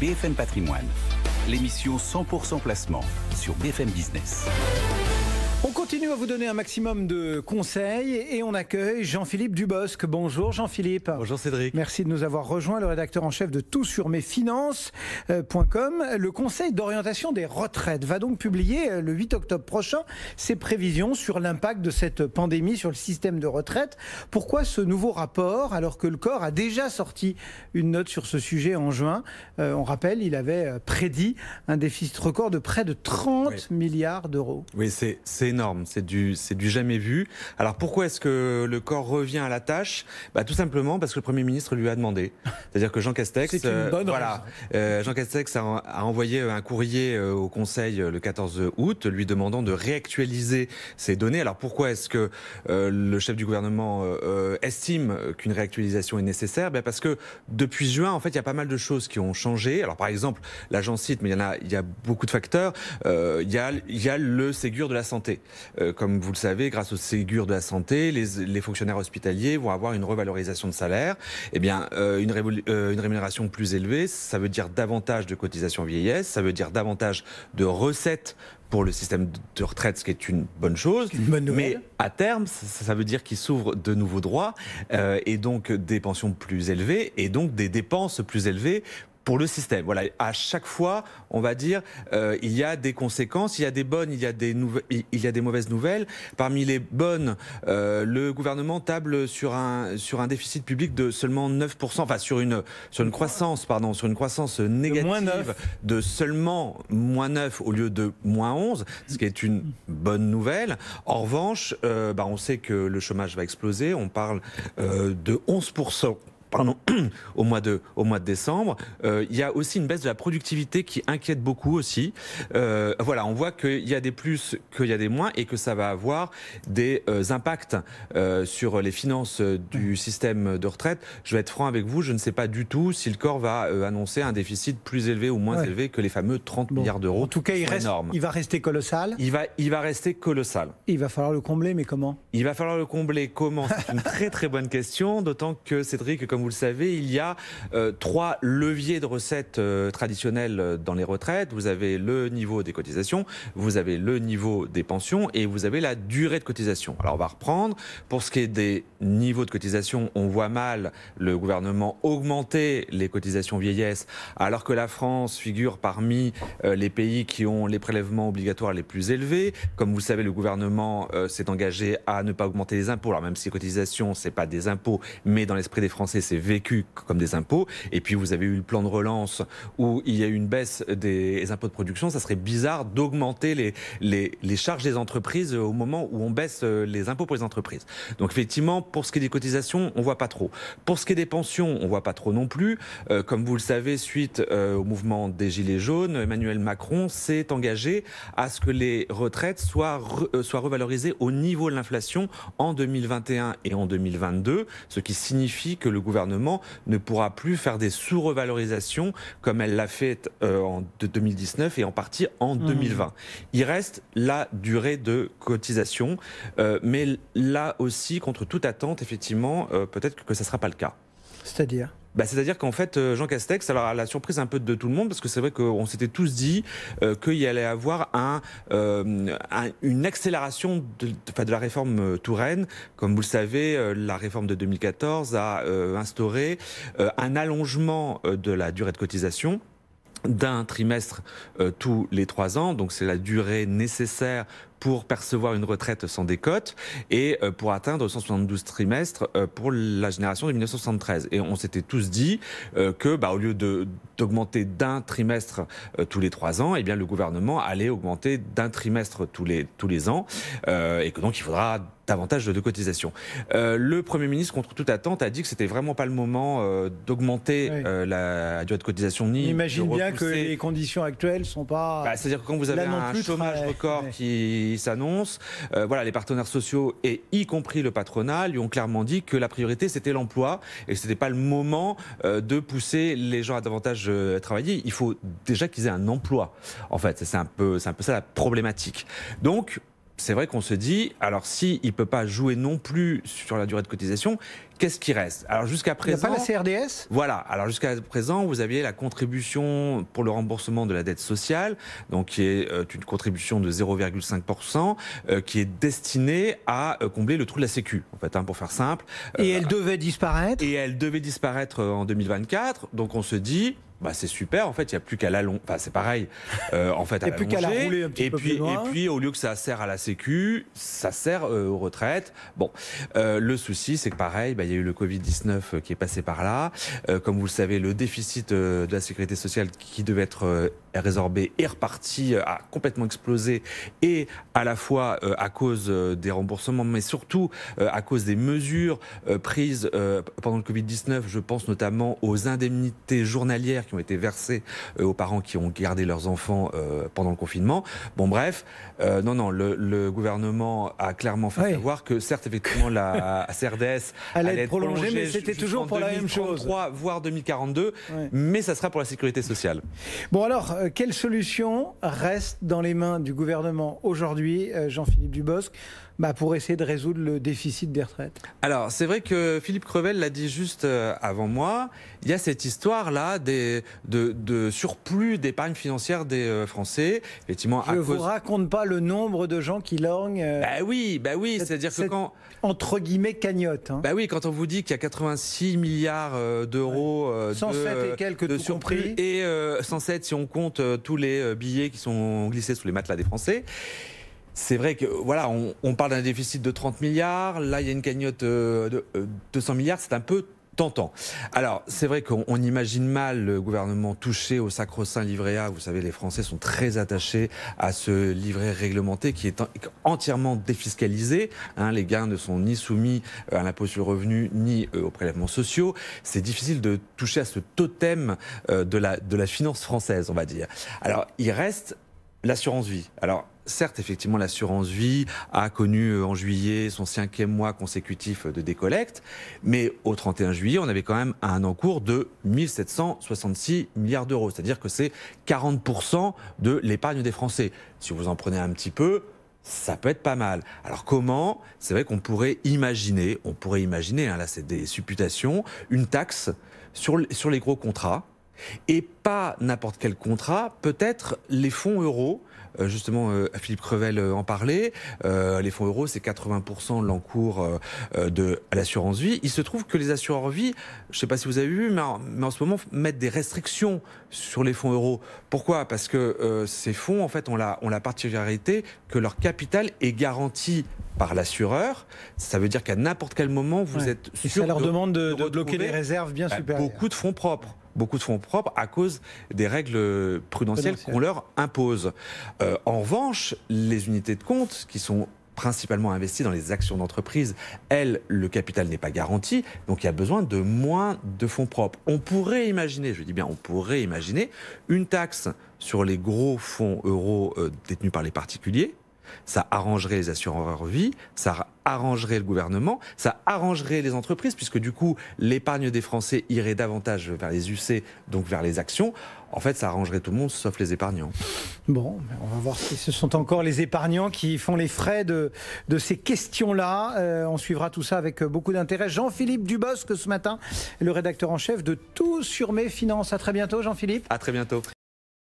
BFM Patrimoine, l'émission 100% placement sur BFM Business. On continue à vous donner un maximum de conseils et on accueille Jean-Philippe Dubosc. Bonjour Jean-Philippe. Bonjour Cédric. Merci de nous avoir rejoint, le rédacteur en chef de toutsurmesfinances.com. Le Conseil d'orientation des retraites va donc publier le 8 octobre prochain ses prévisions sur l'impact de cette pandémie sur le système de retraite. Pourquoi ce nouveau rapport alors que le corps a déjà sorti une note sur ce sujet en juin? On rappelle, il avait prédit un déficit record de près de 30 milliards d'euros. Oui, c'est énorme, c'est du jamais vu. Alors pourquoi est-ce que le corps revient à la tâche? Tout simplement parce que le Premier ministre lui a demandé. C'est-à-dire que Jean Castex, Jean Castex a envoyé un courrier au Conseil le 14 août lui demandant de réactualiser ces données. Alors pourquoi est-ce que le chef du gouvernement estime qu'une réactualisation est nécessaire? Parce que depuis juin, en fait, il y a pas mal de choses qui ont changé. Alors par exemple, là j'en cite, mais il y a beaucoup de facteurs. Il y a le Ségur de la santé. Comme vous le savez, grâce au Ségur de la santé, les fonctionnaires hospitaliers vont avoir une revalorisation de salaire. Eh bien, une rémunération plus élevée, ça veut dire davantage de cotisations vieillesse, ça veut dire davantage de recettes pour le système de retraite, ce qui est une bonne chose. Une bonne nouvelle. Mais à terme, ça veut dire qu'il s'ouvre de nouveaux droits et donc des pensions plus élevées et donc des dépenses plus élevées pour le système. Voilà, à chaque fois, on va dire, il y a des conséquences, il y a des bonnes, il y a des mauvaises nouvelles. Parmi les bonnes, le gouvernement table sur un déficit public de seulement 9%, enfin sur une croissance négative de seulement moins 9 au lieu de moins 11, ce qui est une bonne nouvelle. En revanche, on sait que le chômage va exploser, on parle de 11%. Au mois de décembre. Il y a aussi une baisse de la productivité qui inquiète beaucoup aussi. Voilà, on voit qu'il y a des plus, qu'il y a des moins et que ça va avoir des impacts sur les finances du système de retraite. Je vais être franc avec vous, je ne sais pas du tout si le corps va annoncer un déficit plus élevé ou moins élevé que les fameux 30 milliards d'euros. En tout cas, il va rester colossal. Il va rester colossal. Il va falloir le combler, mais comment? Il va falloir le combler comment? C'est une très très bonne question, d'autant que Cédric, comme vous le savez, il y a 3 leviers de recettes traditionnels dans les retraites. Vous avez le niveau des cotisations, vous avez le niveau des pensions et vous avez la durée de cotisation. Alors on va reprendre. Pour ce qui est des niveaux de cotisation, on voit mal le gouvernement augmenter les cotisations vieillesse alors que la France figure parmi les pays qui ont les prélèvements obligatoires les plus élevés. Comme vous le savez, le gouvernement s'est engagé à ne pas augmenter les impôts. Alors même si les cotisations, c'est pas des impôts, mais dans l'esprit des Français, c'est vécu comme des impôts. Et puis vous avez eu le plan de relance où il y a eu une baisse des impôts de production. Ça serait bizarre d'augmenter les charges des entreprises au moment où on baisse les impôts pour les entreprises. Donc effectivement, pour ce qui est des cotisations, on voit pas trop. Pour ce qui est des pensions, on voit pas trop non plus. Comme vous le savez, suite au mouvement des Gilets jaunes, Emmanuel Macron s'est engagé à ce que les retraites soient revalorisées au niveau de l'inflation en 2021 et en 2022, ce qui signifie que le gouvernement ne pourra plus faire des sous-revalorisations comme elle l'a fait en 2019 et en partie en 2020. Il reste la durée de cotisation, mais là aussi, contre toute attente, effectivement, peut-être que ça ne sera pas le cas. C'est-à-dire ? C'est-à-dire qu'en fait, Jean Castex, alors à la surprise un peu de tout le monde, parce que c'est vrai qu'on s'était tous dit qu'il y allait avoir une accélération de la réforme Touraine. Comme vous le savez, la réforme de 2014 a instauré un allongement de la durée de cotisation d'un trimestre tous les 3 ans. Donc c'est la durée nécessaire pour percevoir une retraite sans décote et pour atteindre 172 trimestres pour la génération de 1973. Et on s'était tous dit que au lieu d'augmenter d'un trimestre tous les 3 ans, eh bien le gouvernement allait augmenter d'un trimestre tous les ans et que donc il faudra davantage de cotisations. Le Premier ministre, contre toute attente, a dit que c'était vraiment pas le moment d'augmenter la durée de cotisation ni Imagine de repousser. Bien que les conditions actuelles sont pas. C'est-à-dire que quand vous avez un chômage record qui s'annonce, les partenaires sociaux et y compris le patronat lui ont clairement dit que la priorité c'était l'emploi et que c'était pas le moment de pousser les gens à davantage travailler. Il faut déjà qu'ils aient un emploi. En fait, c'est un peu ça la problématique. Donc c'est vrai qu'on se dit, alors s'il ne peut pas jouer non plus sur la durée de cotisation, qu'est-ce qui reste? Alors jusqu'à présent, il n'y a pas la CRDS? Voilà, alors jusqu'à présent, vous aviez la contribution pour le remboursement de la dette sociale, donc qui est une contribution de 0,5%, qui est destinée à combler le trou de la Sécu, en fait, pour faire simple. Et elle devait disparaître? Et elle devait disparaître en 2024, donc on se dit... c'est super, en fait, il n'y a plus qu'à l'allonger. Enfin, c'est pareil, en fait, il n'y a plus qu'à la rouler un petit peu plus loin. Et puis, au lieu que ça sert à la Sécu, ça sert aux retraites. Bon, le souci, c'est que pareil, il y a eu le Covid-19 qui est passé par là. Comme vous le savez, le déficit de la sécurité sociale qui devait être résorbé est reparti, a complètement explosé, et à la fois à cause des remboursements, mais surtout à cause des mesures prises pendant le Covid-19. Je pense notamment aux indemnités journalières qui ont été versées aux parents qui ont gardé leurs enfants pendant le confinement. Bon, bref, le gouvernement a clairement fait savoir que certes, effectivement, la CRDS allait être prolongée, mais c'était toujours pour la même chose. Voire 2042, mais ça sera pour la sécurité sociale. Bon, alors, quelle solution reste dans les mains du gouvernement aujourd'hui, Jean-Philippe Dubosc, pour essayer de résoudre le déficit des retraites? Alors, c'est vrai que Philippe Crevel l'a dit juste avant moi, il y a cette histoire-là de surplus d'épargne financière des Français. Effectivement, je ne vous raconte pas le nombre de gens qui lorgnent. Oui, c'est-à-dire que quand... Entre guillemets, cagnotte. Oui, quand on vous dit qu'il y a 86 milliards d'euros 107 et quelques de tout surplus, compris. Et 107 si on compte tous les billets qui sont glissés sous les matelas des Français. C'est vrai que voilà, on parle d'un déficit de 30 milliards, là il y a une cagnotte de 200 milliards, c'est un peu tentant. Alors, c'est vrai qu'on imagine mal le gouvernement touché au sacro-saint livret A. Vous savez, les Français sont très attachés à ce livret réglementé qui est entièrement défiscalisé. Les gains ne sont ni soumis à l'impôt sur le revenu, ni aux prélèvements sociaux. C'est difficile de toucher à ce totem de la finance française, on va dire. Alors, il reste l'assurance vie. Alors, certes, effectivement, l'assurance vie a connu en juillet son 5e mois consécutif de décollecte, mais au 31 juillet, on avait quand même un encours de 1766 milliards d'euros. C'est-à-dire que c'est 40% de l'épargne des Français. Si vous en prenez un petit peu, ça peut être pas mal. Alors comment? C'est vrai qu'on pourrait imaginer, là c'est des supputations, une taxe sur les gros contrats. Et pas n'importe quel contrat, peut-être les fonds euros. Justement, Philippe Crevel en parlait. Les fonds euros, c'est 80% de l'encours de l'assurance vie. Il se trouve que les assureurs vie, je ne sais pas si vous avez vu, mais en ce moment, mettent des restrictions sur les fonds euros. Pourquoi? Parce que ces fonds, en fait, ont la particularité que leur capital est garanti par l'assureur. Ça veut dire qu'à n'importe quel moment, vous êtes sûr. Et ça leur demande de bloquer des réserves bien supérieures. Beaucoup de fonds propres. À cause des règles prudentielles qu'on leur impose. En revanche, les unités de compte qui sont principalement investies dans les actions d'entreprise, elles, le capital n'est pas garanti, donc il y a besoin de moins de fonds propres. On pourrait imaginer, je dis bien on pourrait imaginer, une taxe sur les gros fonds euros détenus par les particuliers. Ça arrangerait les assureurs vie, ça arrangerait le gouvernement, ça arrangerait les entreprises, puisque du coup, l'épargne des Français irait davantage vers les UC, donc vers les actions. En fait, ça arrangerait tout le monde, sauf les épargnants. Bon, on va voir si ce sont encore les épargnants qui font les frais de ces questions-là. On suivra tout ça avec beaucoup d'intérêt. Jean-Philippe Dubosc, ce matin, le rédacteur en chef de Tout sur mes finances. À très bientôt, Jean-Philippe. À très bientôt.